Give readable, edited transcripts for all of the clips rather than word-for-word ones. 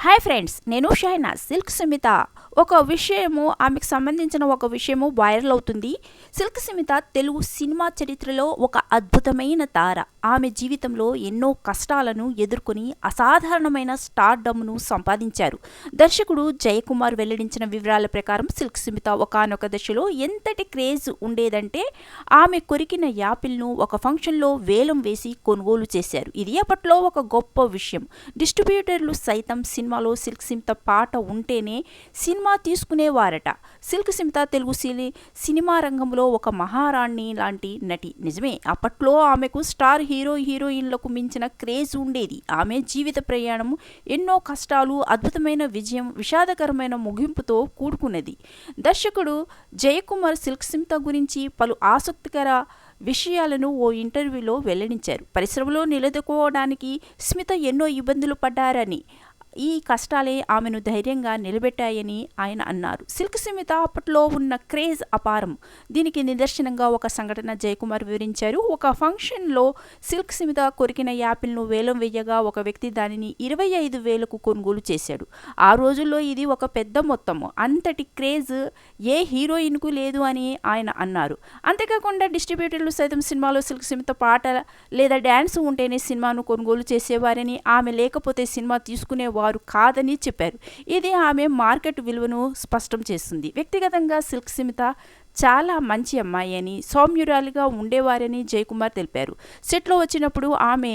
Hi friends, నేను షైనా. Silk Sumitha ఆమెకు సంబంధించిన ఒక విషయము వైరల్ అవుతుంది. సిల్క్ సుమిత తెలుగు సినిమా చరిత్రలో ఒక అద్భుతమైన తార. ఆమె జీవితంలో ఎన్నో కష్టాలను ఎదుర్కొని అసాధారణమైన స్టార్డమ్ను సంపాదించారు. దర్శకుడు జయకుమార్ వెల్లడించిన వివరాల ప్రకారం సిల్క్ సుమిత ఒకానొక దశలో ఎంతటి క్రేజ్ ఉండేదంటే ఆమె కొరికిన యాపిల్ను ఒక ఫంక్షన్లో వేలం వేసి కొనుగోలు చేశారు. ఇది అప్పట్లో ఒక గొప్ప విషయం. డిస్ట్రిబ్యూటర్లు సైతం సినిమాలో సిల్క్ సుమిత పాట ఉంటేనే సినిమా తీసుకునేవారట. సిల్క్ సుమిత తెలుగు సినిమా రంగంలో ఒక మహారాణి లాంటి నటి. నిజమే, అప్పట్లో ఆమెకు స్టార్ హీరోయిన్లకు మించిన క్రేజ్ ఉండేది. ఆమె జీవిత ప్రయాణం ఎన్నో కష్టాలు, అద్భుతమైన విజయం, విషాదకరమైన ముగింపుతో కూడుకున్నది. దర్శకుడు జయకుమార్ సిల్క్ సుమిత గురించి పలు ఆసక్తికర విషయాలను ఓ ఇంటర్వ్యూలో వెల్లడించారు. పరిశ్రమలో నిలదొక్కుకోవడానికి స్మిత ఎన్నో ఇబ్బందులు పడ్డారని, ఈ కష్టాలే ఆమెను ధైర్యంగా నిలబెట్టాయని ఆయన అన్నారు. సిల్క్ సుమిత అప్పట్లో ఉన్న క్రేజ్ అపారం. దీనికి నిదర్శనంగా ఒక సంఘటన జయకుమార్ వివరించారు. ఒక ఫంక్షన్లో సిల్క్ సుమిత కొరికిన యాపిల్ను వేలం వేయగా ఒక వ్యక్తి దానిని 25,000కు కొనుగోలు చేశాడు. ఆ రోజుల్లో ఇది ఒక పెద్ద మొత్తము. అంతటి క్రేజ్ ఏ హీరోయిన్కు లేదు అని ఆయన అన్నారు. అంతేకాకుండా డిస్ట్రిబ్యూటర్లు సైతం సినిమాలో సిల్క్ సుమిత పాట లేదా డ్యాన్స్ ఉంటేనే సినిమాను కొనుగోలు చేసేవారని, ఆమె లేకపోతే సినిమా తీసుకునేవారు కాదని చెప్పారు. ఇది ఆమె మార్కెట్ విలువను స్పష్టం చేస్తుంది. వ్యక్తిగతంగా సిల్క్ సుమిత చాలా మంచి అమ్మాయి అని, సౌమ్యురాలిగా ఉండేవారని జయకుమార్ తెలిపారు. సెట్లో వచ్చినప్పుడు ఆమె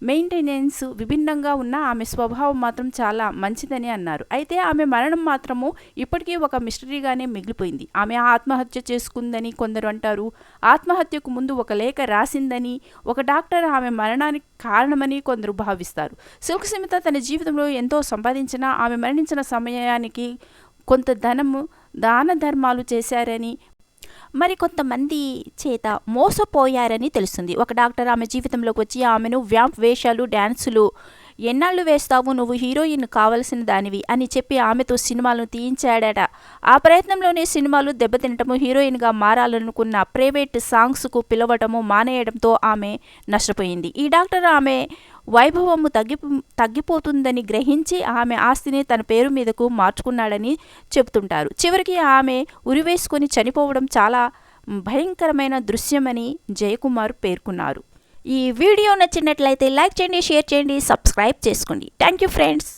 మెయింటెనెన్స్ విభిన్నంగా ఉన్న ఆమె స్వభావం మాత్రం చాలా మంచిదని అన్నారు. అయితే ఆమె మరణం మాత్రము ఇప్పటికీ ఒక మిస్టరీగానే మిగిలిపోయింది. ఆమె ఆత్మహత్య చేసుకుందని కొందరు అంటారు. ఆత్మహత్యకు ముందు ఒక లేఖ రాసిందని, ఒక డాక్టర్ ఆమె మరణానికి కారణమని కొందరు భావిస్తారు. సిల్క్ సుమిత తన జీవితంలో ఎంతో సంపాదించినా ఆమె మరణించిన సమయానికి కొంత దాన ధర్మాలు చేశారని, మరి కొంతమంది చేత మోసపోయారని తెలుస్తుంది. ఒక డాక్టర్ ఆమె జీవితంలోకి వచ్చి ఆమెను వ్యాంప్ వేషాలు, డ్యాన్సులు ఎన్నాళ్ళు వేస్తావు, నువ్వు హీరోయిన్ కావలసిన దానివి అని చెప్పి ఆమెతో సినిమాలను తీయించాడట. ఆ ప్రయత్నంలోనే సినిమాలు దెబ్బతినటము, హీరోయిన్గా మారాలనుకున్న ప్రైవేట్ సాంగ్స్కు పిలవటము మానేయడంతో ఆమె నష్టపోయింది. ఈ డాక్టర్ ఆమె వైభవము తగ్గిపోతుందని గ్రహించి ఆమె ఆస్తిని తన పేరు మీదకు మార్చుకున్నాడని చెబుతుంటారు. చివరికి ఆమె ఉరివేసుకొని చనిపోవడం చాలా భయంకరమైన దృశ్యమని జయకుమార్ పేర్కొన్నారు. ఈ వీడియో నచ్చినట్లయితే లైక్ చేయండి, షేర్ చేయండి, సబ్స్క్రైబ్ చేసుకోండి. Thank you friends.